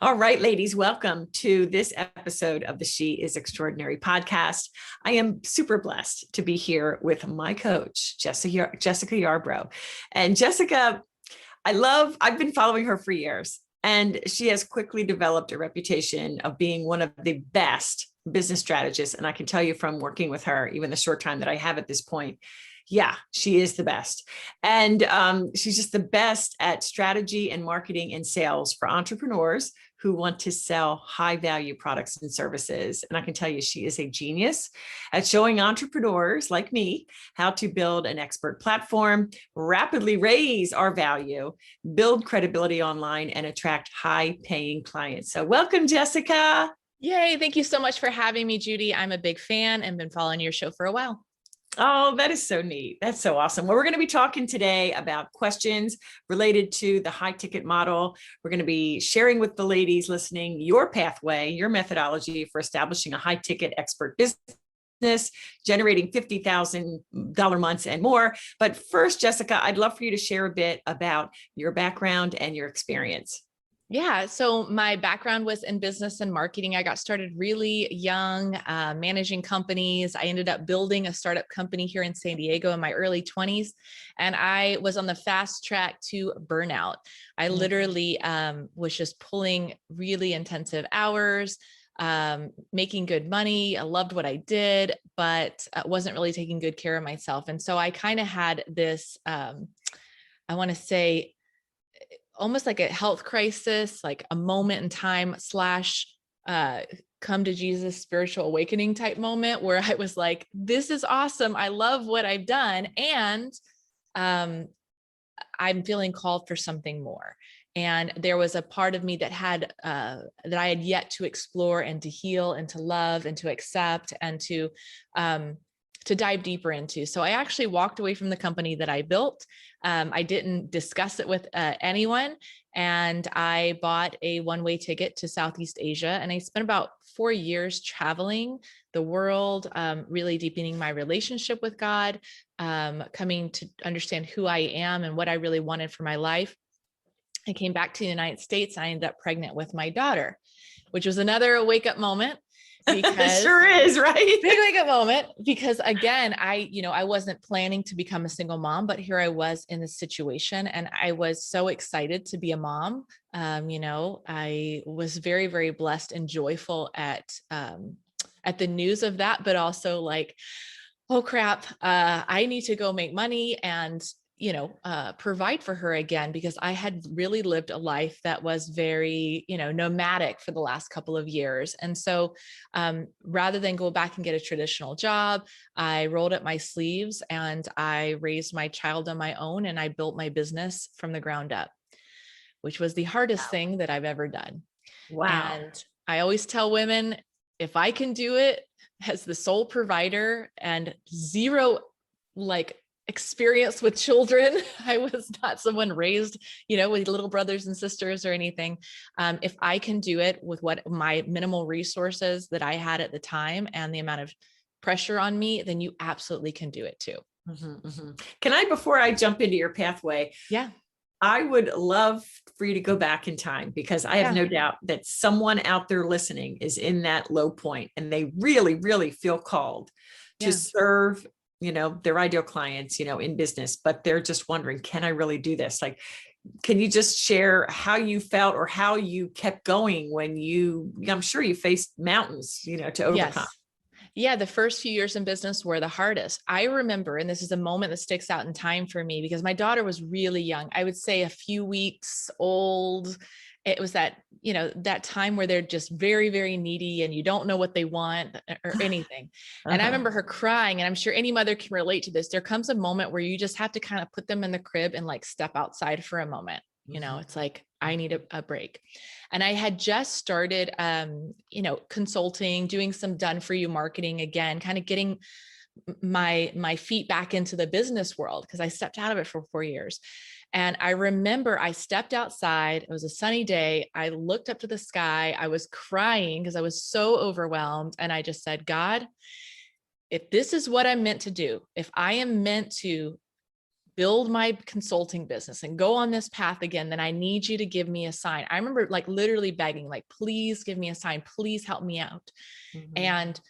All right, ladies, welcome to this episode of the She is Extraordinary podcast. I am super blessed to be here with my coach, Jessica Yarbrough. And Jessica, I've been following her for years, and she has quickly developed a reputation of being one of the best business strategists. And I can tell you from working with her, even the short time that I have at this point, yeah, she is the best. And she's just the best at strategy and marketing and sales for entrepreneurs who want to sell high value products and services. And I can tell you, she is a genius at showing entrepreneurs like me how to build an expert platform, rapidly raise our value, build credibility online, and attract high paying clients. So welcome, Jessica. Yay. Thank you so much for having me, Judy. I'm a big fan and been following your show for a while. Oh, that is so neat. That's so awesome. Well, we're going to be talking today about questions related to the high ticket model. We're going to be sharing with the ladies listening your pathway, your methodology for establishing a high ticket expert business, generating $50,000 months and more. But first, Jessica, I'd love for you to share a bit about your background and your experience. Yeah. So my background was in business and marketing. I got started really young, managing companies. I ended up building a startup company here in San Diego in my early 20s. And I was on the fast track to burnout. I literally was just pulling really intensive hours, making good money. I loved what I did, but wasn't really taking good care of myself. And so I kind of had this, I want to say, almost like a health crisis, like a moment in time / come to Jesus spiritual awakening type moment where I was like, this is awesome. I love what I've done. And I'm feeling called for something more. And there was a part of me that had that I had yet to explore and to heal and to love and to accept and to dive deeper into. So I actually walked away from the company that I built. I didn't discuss it with anyone. And I bought a one-way ticket to Southeast Asia. And I spent about 4 years traveling the world, really deepening my relationship with God, coming to understand who I am and what I really wanted for my life. I came back to the United States. And I ended up pregnant with my daughter, which was another wake-up moment. Because sure is, right? Big wake-up moment, because again, I wasn't planning to become a single mom, but here I was in this situation and I was so excited to be a mom. I was very, very blessed and joyful at the news of that, but also like, oh crap, I need to go make money and provide for her again, because I had really lived a life that was very, nomadic for the last couple of years. And so rather than go back and get a traditional job, I rolled up my sleeves and I raised my child on my own and I built my business from the ground up, which was the hardest thing that I've ever done. Wow. And I always tell women, if I can do it as the sole provider and zero experience with children. I was not someone raised, with little brothers and sisters or anything. If I can do it with what my minimal resources that I had at the time and the amount of pressure on me, then you absolutely can do it too. Mm-hmm, mm-hmm. Can I, before I jump into your pathway? Yeah. I would love for you to go back in time, because I have no doubt that someone out there listening is in that low point and they really, really feel called to serve their ideal clients, in business, but they're just wondering, can I really do this? Like, can you just share how you felt or how you kept going when I'm sure you faced mountains, to overcome. Yes. Yeah. The first few years in business were the hardest. I remember, and this is a moment that sticks out in time for me because my daughter was really young. I would say a few weeks old. It was that time where they're just very, very needy and you don't know what they want or anything. And I remember her crying, and I'm sure any mother can relate to this. There comes a moment where you just have to kind of put them in the crib and like step outside for a moment. It's like, I need a break. And I had just started, consulting, doing some done for you marketing again, kind of getting my feet back into the business world, because I stepped out of it for 4 years. And I remember I stepped outside. It was a sunny day. I looked up to the sky. I was crying because I was so overwhelmed. And I just said, God, if this is what I'm meant to do, if I am meant to build my consulting business and go on this path again, then I need you to give me a sign. I remember like literally begging, like, please give me a sign, please help me out. Mm-hmm. And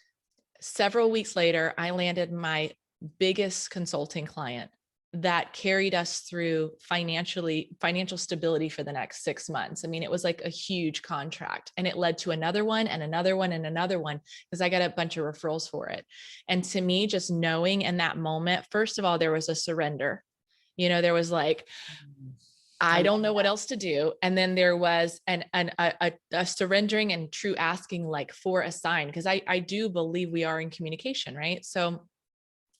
several weeks later, I landed my biggest consulting client that carried us through financial stability for the next 6 months. I mean, it was like a huge contract, and it led to another one and another one and another one, because I got a bunch of referrals for it. And to me, just knowing in that moment, first of all, there was a surrender. There was like, I don't know what else to do. And then there was a surrendering and true asking, like, for a sign, because I do believe we are in communication, right? So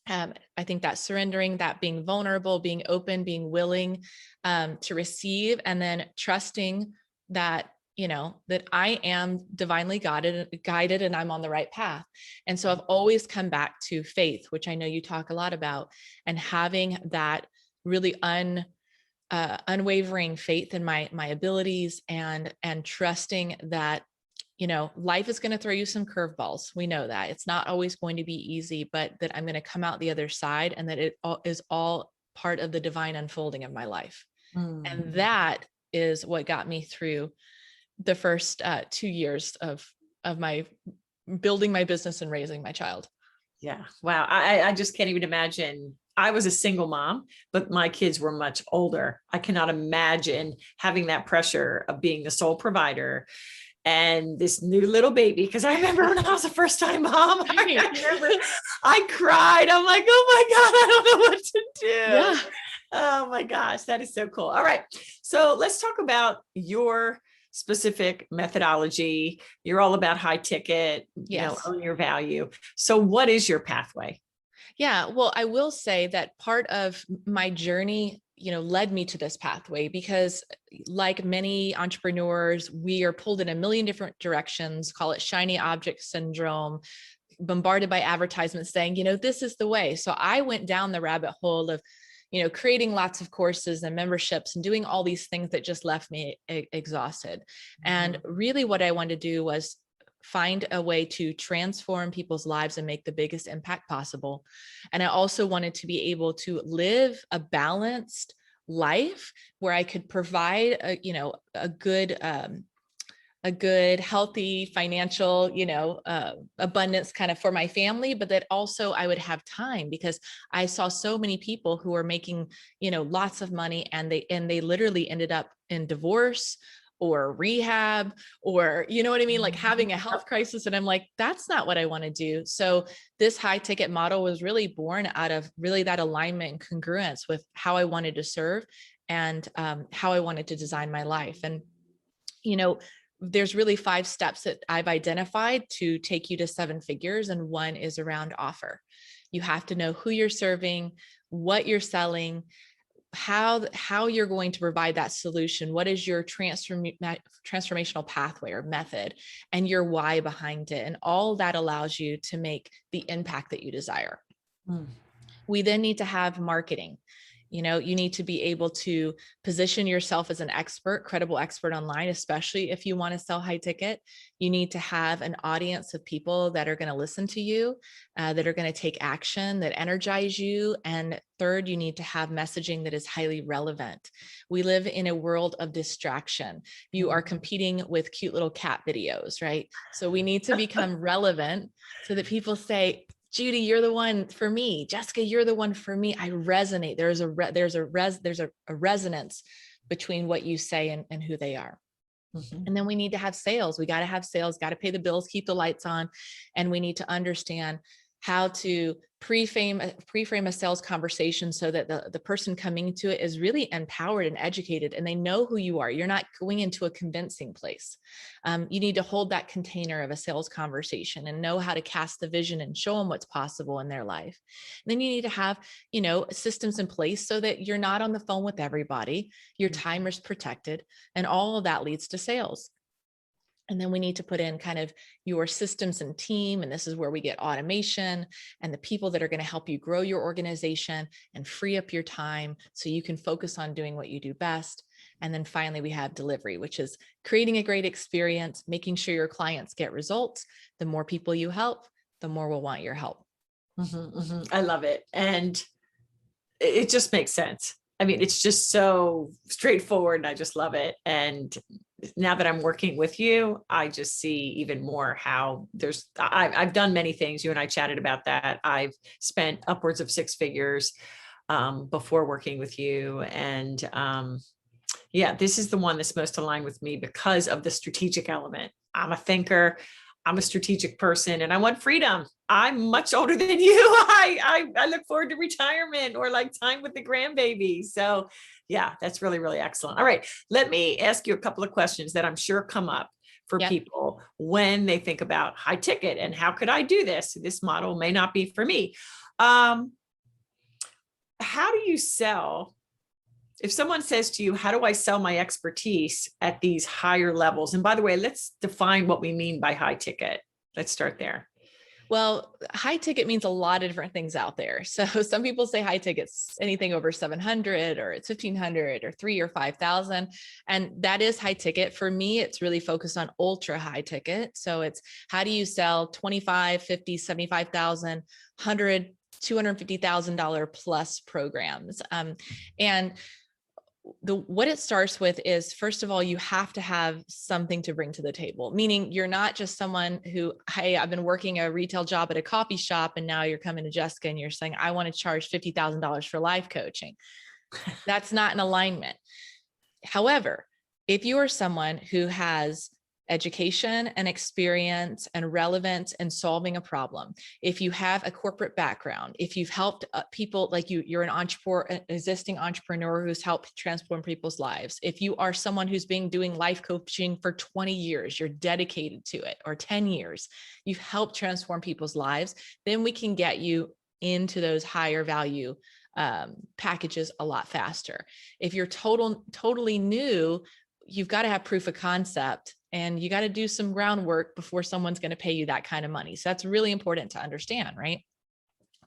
I think that surrendering, that being vulnerable, being open, being willing to receive, and then trusting that, that I am divinely guided and I'm on the right path. And so I've always come back to faith, which I know you talk a lot about, and having that really unwavering faith in my abilities, and trusting that, life is going to throw you some curveballs. We know that it's not always going to be easy, but that I'm going to come out the other side, and that it is all part of the divine unfolding of my life. And that is what got me through the first 2 years of my building my business and raising my child. Yeah. Wow. I just can't even imagine. I was a single mom, but my kids were much older. I cannot imagine having that pressure of being the sole provider and this new little baby. Because I remember when I was a first time mom, I cried. I'm like, oh my God, I don't know what to do. Yeah. Oh my gosh, that is so cool. All right. So let's talk about your specific methodology. You're all about high ticket, own your value. So what is your pathway? Yeah, well, I will say that part of my journey, led me to this pathway, because like many entrepreneurs, we are pulled in a million different directions, call it shiny object syndrome, bombarded by advertisements saying, this is the way. So I went down the rabbit hole of, creating lots of courses and memberships and doing all these things that just left me exhausted. And really what I wanted to do was find a way to transform people's lives and make the biggest impact possible. And I also wanted to be able to live a balanced life where I could provide a good, healthy financial, abundance kind of for my family, but that also I would have time, because I saw so many people who are making, lots of money, and they literally ended up in divorce or rehab, or, you know what I mean? Like having a health crisis. And I'm like, that's not what I want to do. So this high ticket model was really born out of really that alignment and congruence with how I wanted to serve, and how I wanted to design my life. And, there's really 5 steps that I've identified to take you to 7 figures. And one is around offer. You have to know who you're serving, what you're selling, how you're going to provide that solution. What is your transformational pathway or method, and your why behind it. And all that allows you to make the impact that you desire. We then need to have marketing. You need to be able to position yourself as an expert, credible expert online, especially if you want to sell high ticket. You need to have an audience of people that are going to listen to you, that are going to take action, that energize you. And third, you need to have messaging that is highly relevant. We live in a world of distraction. You are competing with cute little cat videos, right? So we need to become relevant so that people say, Judy, you're the one for me. Jessica, you're the one for me. I resonate. There's a resonance between what you say and who they are. And then we need to have sales. We got to have sales, got to pay the bills, keep the lights on. And we need to understand how to pre-frame a sales conversation so that the person coming to it is really empowered and educated, and they know who you are. You're not going into a convincing place. You need to hold that container of a sales conversation and know how to cast the vision and show them what's possible in their life. And then you need to have, systems in place so that you're not on the phone with everybody. Your time is protected, and all of that leads to sales. And then we need to put in kind of your systems and team. And this is where we get automation and the people that are going to help you grow your organization and free up your time so you can focus on doing what you do best. And then finally, we have delivery, which is creating a great experience, making sure your clients get results. The more people you help, the more we'll want your help. I love it. And it just makes sense. I mean, it's just so straightforward and I just love it. And now that I'm working with you, I just see even more how I've done many things. You and I chatted about that. I've spent upwards of 6 figures before working with you. And yeah, this is the one that's most aligned with me because of the strategic element. I'm a thinker. I'm a strategic person and I want freedom. I'm much older than you. I look forward to retirement or like time with the grandbaby. So yeah, that's really, really excellent. All right. Let me ask you a couple of questions that I'm sure come up for Yep. people when they think about high ticket and how could I do this? This model may not be for me. How do you sell? If someone says to you, how do I sell my expertise at these higher levels? And by the way, let's define what we mean by high ticket. Let's start there. Well, high ticket means a lot of different things out there. So some people say high ticket's anything over 700 or it's 1500 or 3 or 5,000. And that is high ticket. For me, it's really focused on ultra high ticket. So it's how do you sell 25, 50, 75,000, 100, $250,000 plus programs. And what it starts with is, first of all, you have to have something to bring to the table, meaning you're not just someone who, hey, I've been working a retail job at a coffee shop and now you're coming to Jessica and you're saying, I want to charge $50,000 for life coaching. That's not an alignment. However, if you are someone who has education and experience and relevance in solving a problem, if you have a corporate background, if you've helped people like you're an entrepreneur, an existing entrepreneur who's helped transform people's lives, if you are someone who's been doing life coaching for 20 years, you're dedicated to it, or 10 years, you've helped transform people's lives, then we can get you into those higher value packages a lot faster. If you're totally new, you've got to have proof of concept and you got to do some groundwork before someone's going to pay you that kind of money. So that's really important to understand, right?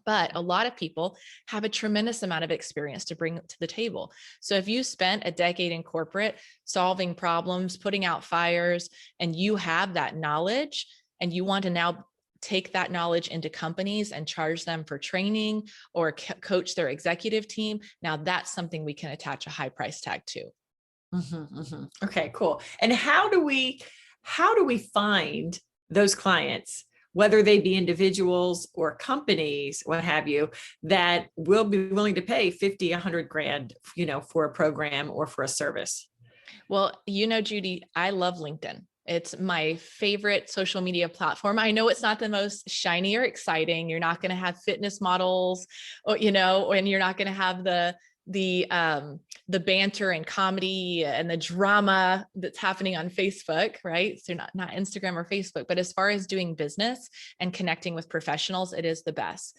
But a lot of people have a tremendous amount of experience to bring to the table. So if you spent a decade in corporate solving problems, putting out fires, and you have that knowledge and you want to now take that knowledge into companies and charge them for training or coach their executive team, now that's something we can attach a high price tag to. Mm-hmm, mm-hmm. Okay, cool. And how do we find those clients, whether they be individuals or companies, what have you, that will be willing to pay 50, 100 grand, for a program or for a service? Well, Judy, I love LinkedIn. It's my favorite social media platform. I know it's not the most shiny or exciting. You're not going to have fitness models, or, and you're not going to have the banter and comedy and the drama that's happening on Facebook, right? So not Instagram or Facebook, but as far as doing business and connecting with professionals, it is the best.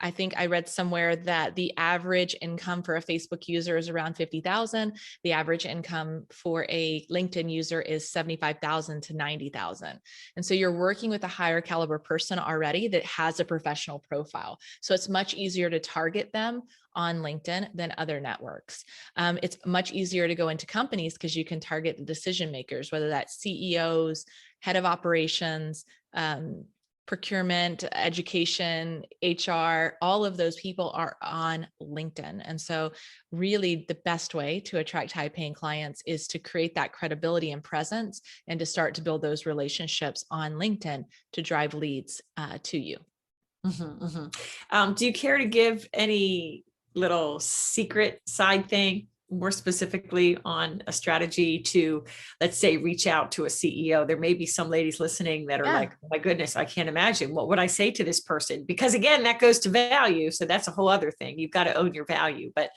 I think I read somewhere that the average income for a Facebook user is around 50,000. The average income for a LinkedIn user is 75,000 to 90,000. And so you're working with a higher caliber person already that has a professional profile. So it's much easier to target them on LinkedIn than other networks. It's much easier to go into companies because you can target the decision makers, whether that's CEOs, head of operations, procurement, education, HR, all of those people are on LinkedIn. And so really the best way to attract high paying clients is to create that credibility and presence and to start to build those relationships on LinkedIn to drive leads to you. Mm-hmm, mm-hmm. Do you care to give any little secret side thing, more specifically on a strategy to, let's say, reach out to a CEO? There may be some ladies listening that are like, oh my goodness, I can't imagine. What would I say to this person? Because again, that goes to value. So that's a whole other thing. You've got to own your value. But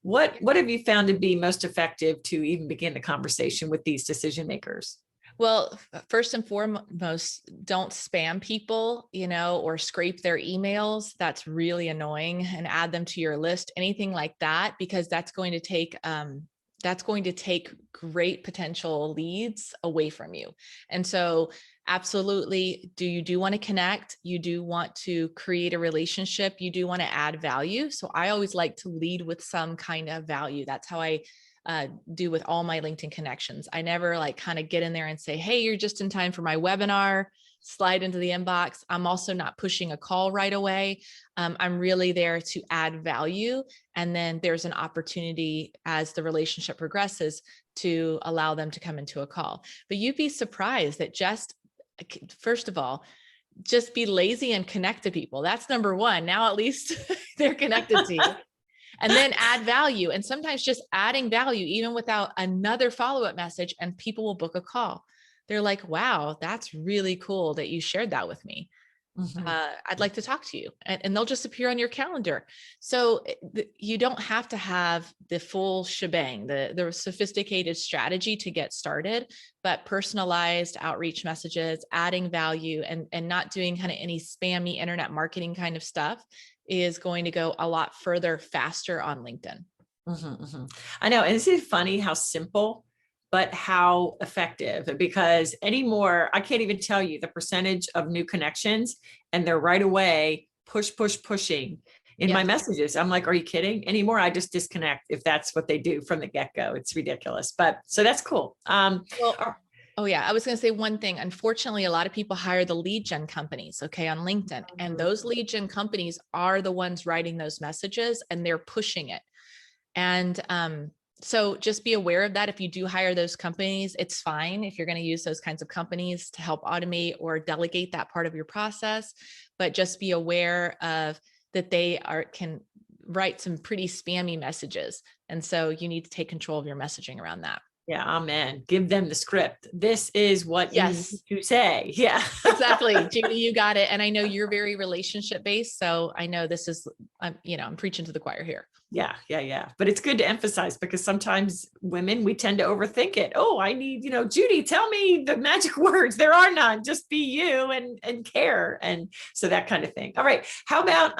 what have you found to be most effective to even begin the conversation with these decision makers? Well, first and foremost, don't spam people, or scrape their emails. That's really annoying, and add them to your list, anything like that, because that's going to take great potential leads away from you. And so absolutely, you do want to connect, you do want to create a relationship, you do want to add value. So I always like to lead with some kind of value. That's how I do with all my LinkedIn connections. I never kind of get in there and say, hey, you're just in time for my webinar. slide into the inbox. I'm also not pushing a call right away. I'm really there to add value. And then there's an opportunity as the relationship progresses to allow them to come into a call. But you'd be surprised that first of all, just be lazy and connect to people. That's number one. Now, at least they're connected to you. And then add value. And sometimes just adding value, even without another follow-up message, and people will book a call. They're like, wow, that's really cool that you shared that with me. Mm-hmm. I'd like to talk to you. And they'll just appear on your calendar. So you don't have to have the full shebang, the sophisticated strategy to get started, but personalized outreach messages, adding value, and not doing kind of any spammy internet marketing kind of stuff is going to go a lot further, faster on LinkedIn. Mm-hmm, mm-hmm. I know. And isn't it funny how simple, but how effective? Because anymore, I can't even tell you the percentage of new connections, and they're right away pushing in my messages. I'm like, are you kidding? Anymore, I just disconnect if that's what they do from the get-go. It's ridiculous. But so that's cool. Oh yeah. I was going to say one thing. Unfortunately, a lot of people hire the lead gen companies, okay, on LinkedIn. And those lead gen companies are the ones writing those messages, and they're pushing it. And so just be aware of that. If you do hire those companies, it's fine if you're going to use those kinds of companies to help automate or delegate that part of your process. But just be aware of that they can write some pretty spammy messages. And so you need to take control of your messaging around that. Yeah, amen. Give them the script. This is what you need to say. Yeah, exactly. Judy, you got it. And I know you're very relationship based. So I know this is, I'm preaching to the choir here. Yeah. But it's good to emphasize, because sometimes women, we tend to overthink it. Oh, I need, Judy, tell me the magic words. There are none. Just be you and care. And so that kind of thing. All right. How about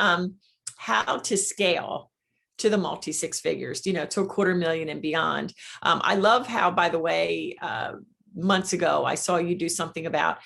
how to scale to the multi six figures, to $250,000 and beyond. I love how, by the way, months ago, I saw you do something about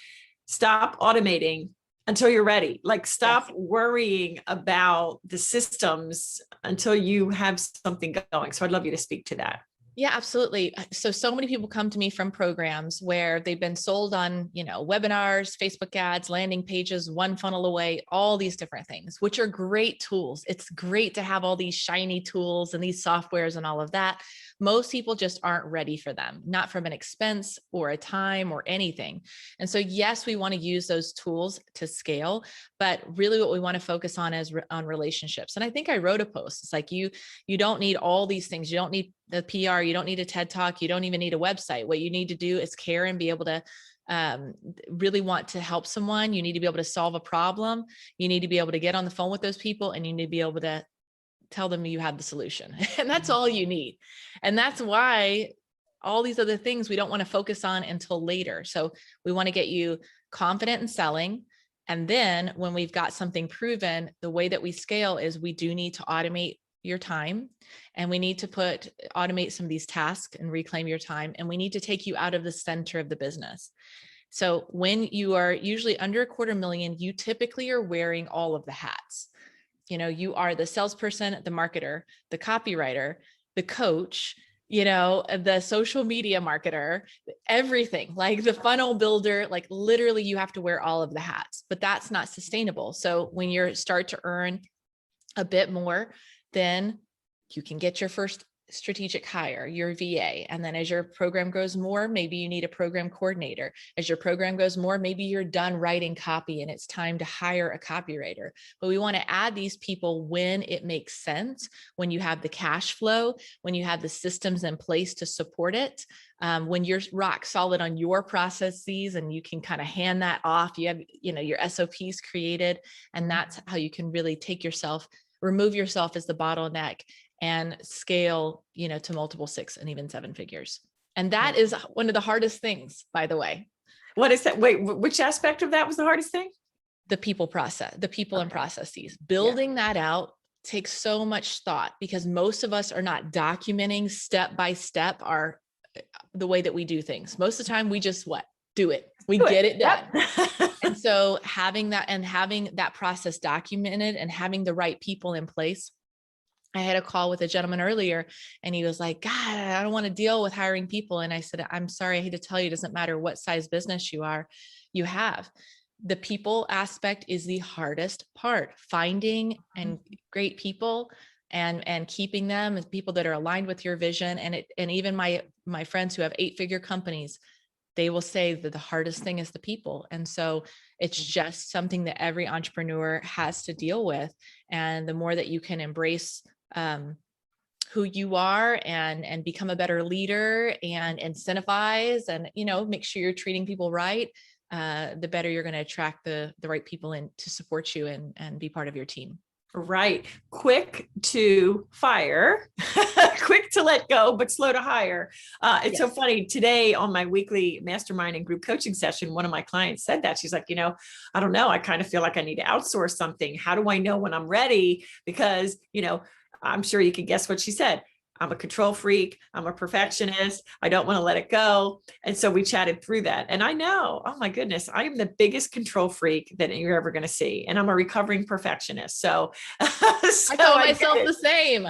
stop automating until you're ready. Like stop worrying about the systems until you have something going. So I'd love you to speak to that. Yeah, absolutely. So many people come to me from programs where they've been sold on, webinars, Facebook ads, landing pages, one funnel away, all these different things, which are great tools. It's great to have all these shiny tools and these softwares and all of that. Most people just aren't ready for them, not from an expense or a time or anything. And so, yes, we want to use those tools to scale, but really what we want to focus on is on relationships. And I think I wrote a post. It's like, you don't need all these things. You don't need the PR. You don't need a TED Talk. You don't even need a website. What you need to do is care and be able to really want to help someone. You need to be able to solve a problem. You need to be able to get on the phone with those people, and you need to be able to tell them you have the solution. And that's all you need. And that's why all these other things we don't want to focus on until later. So we want to get you confident in selling. And then when we've got something proven, the way that we scale is we do need to automate your time, and we need to automate some of these tasks and reclaim your time. And we need to take you out of the center of the business. So when you are usually under $250,000, you typically are wearing all of the hats. You are the salesperson, the marketer, the copywriter, the coach, the social media marketer, everything, like the funnel builder, like literally you have to wear all of the hats, but that's not sustainable. So when you start to earn a bit more, then you can get your first strategic hire, your VA. And then as your program grows more, maybe you need a program coordinator. As your program goes more, maybe you're done writing copy and it's time to hire a copywriter. But we want to add these people when it makes sense, when you have the cash flow, when you have the systems in place to support it, when you're rock solid on your processes and you can kind of hand that off, you have, your SOPs created, and that's how you can really remove yourself as the bottleneck and scale, to multiple 6 and even 7 figures. And that is one of the hardest things, by the way. What is that? Wait, which aspect of that was the hardest thing? The people and processes. Building that out takes so much thought, because most of us are not documenting step by step the way that we do things. Most of the time we just do it. We get it done. Yep. And so having that process documented and having the right people in place. I had a call with a gentleman earlier, and he was like, God, I don't want to deal with hiring people. And I said, I'm sorry, I hate to tell you, it doesn't matter what size business you have. the people aspect is the hardest part, finding and great people and keeping them as people that are aligned with your vision. And even my friends who have 8-figure companies, they will say that the hardest thing is the people. And so it's just something that every entrepreneur has to deal with. And the more that you can embrace who you are and become a better leader and incentivize and, make sure you're treating people right, the better you're going to attract the right people in to support you and be part of your team. Right. Quick to fire, quick to let go, but slow to hire. It's so funny. Today on my weekly mastermind and group coaching session, one of my clients said that. She's like, I don't know. I kind of feel like I need to outsource something. How do I know when I'm ready? Because, I'm sure you can guess what she said. I'm a control freak. I'm a perfectionist. I don't want to let it go. And so we chatted through that. And I know, oh my goodness, I am the biggest control freak that you're ever going to see. And I'm a recovering perfectionist. So, I call myself the same.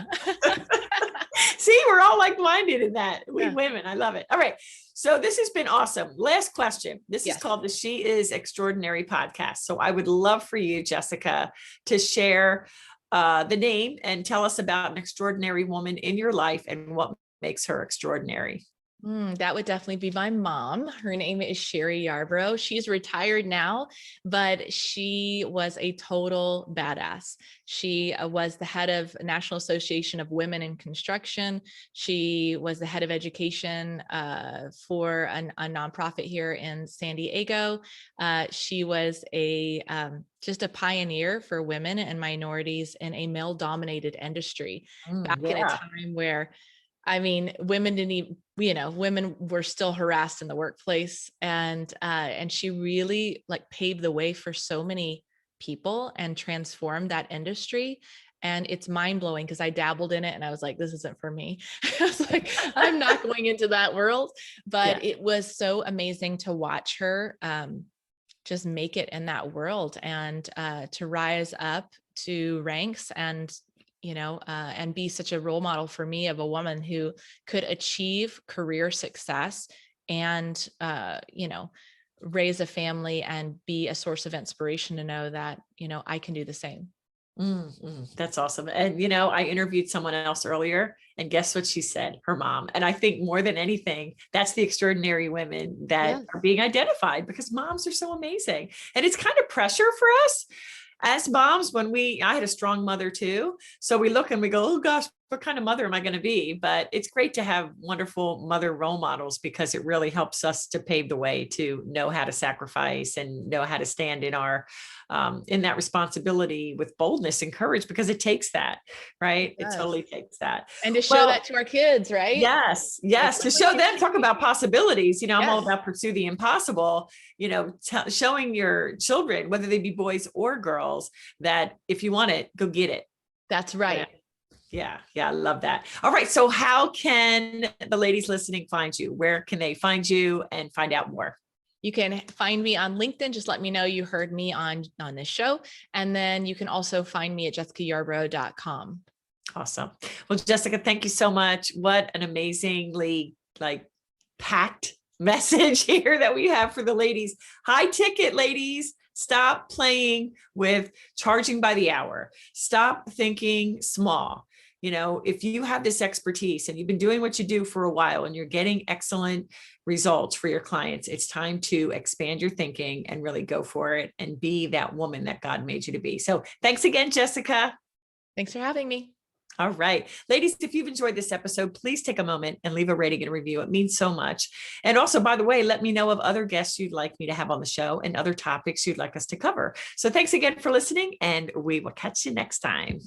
See, we're all like-minded in that. We women, I love it. All right. So this has been awesome. Last question. This is called the She Is Extraordinary podcast. So I would love for you, Jessica, to share the name and tell us about an extraordinary woman in your life and what makes her extraordinary. That would definitely be my mom. Her name is Sherry Yarbrough. She's retired now, but she was a total badass. She was the head of National Association of Women in Construction. She was the head of education for a nonprofit here in San Diego. She was just a pioneer for women and minorities in a male-dominated industry back in a time where, women didn't even, women were still harassed in the workplace, and she really paved the way for so many people and transformed that industry. And it's mind blowing because I dabbled in it and I was like, this isn't for me. I was like, I'm not going into that world, but it was so amazing to watch her just make it in that world and to rise up to ranks and be such a role model for me of a woman who could achieve career success and, raise a family and be a source of inspiration to know that, I can do the same. That's awesome. And, I interviewed someone else earlier and guess what she said? Her mom. And I think more than anything, that's the extraordinary women that are being identified because moms are so amazing. And it's kind of pressure for us as moms when I had a strong mother too. So we look and we go, oh gosh, what kind of mother am I going to be? But it's great to have wonderful mother role models because it really helps us to pave the way to know how to sacrifice and know how to stand in our, in that responsibility with boldness and courage, because it takes that, right? It totally takes that. And to show that to our kids, right? Yes. To show them, talk about possibilities. I'm all about pursue the impossible, showing your children, whether they be boys or girls, that if you want it, go get it. That's right. Yeah. I love that. All right. So how can the ladies listening find you? Where can they find you and find out more? You can find me on LinkedIn. Just let me know you heard me on this show. And then you can also find me at jessicayarbrough.com. Awesome. Well, Jessica, thank you so much. What an amazingly packed message here that we have for the ladies. High ticket, ladies. Stop playing with charging by the hour. Stop thinking small. If you have this expertise and you've been doing what you do for a while and you're getting excellent results for your clients, it's time to expand your thinking and really go for it and be that woman that God made you to be. So thanks again, Jessica. Thanks for having me. All right. Ladies, if you've enjoyed this episode, please take a moment and leave a rating and a review. It means so much. And also, by the way, let me know of other guests you'd like me to have on the show and other topics you'd like us to cover. So thanks again for listening, and we will catch you next time.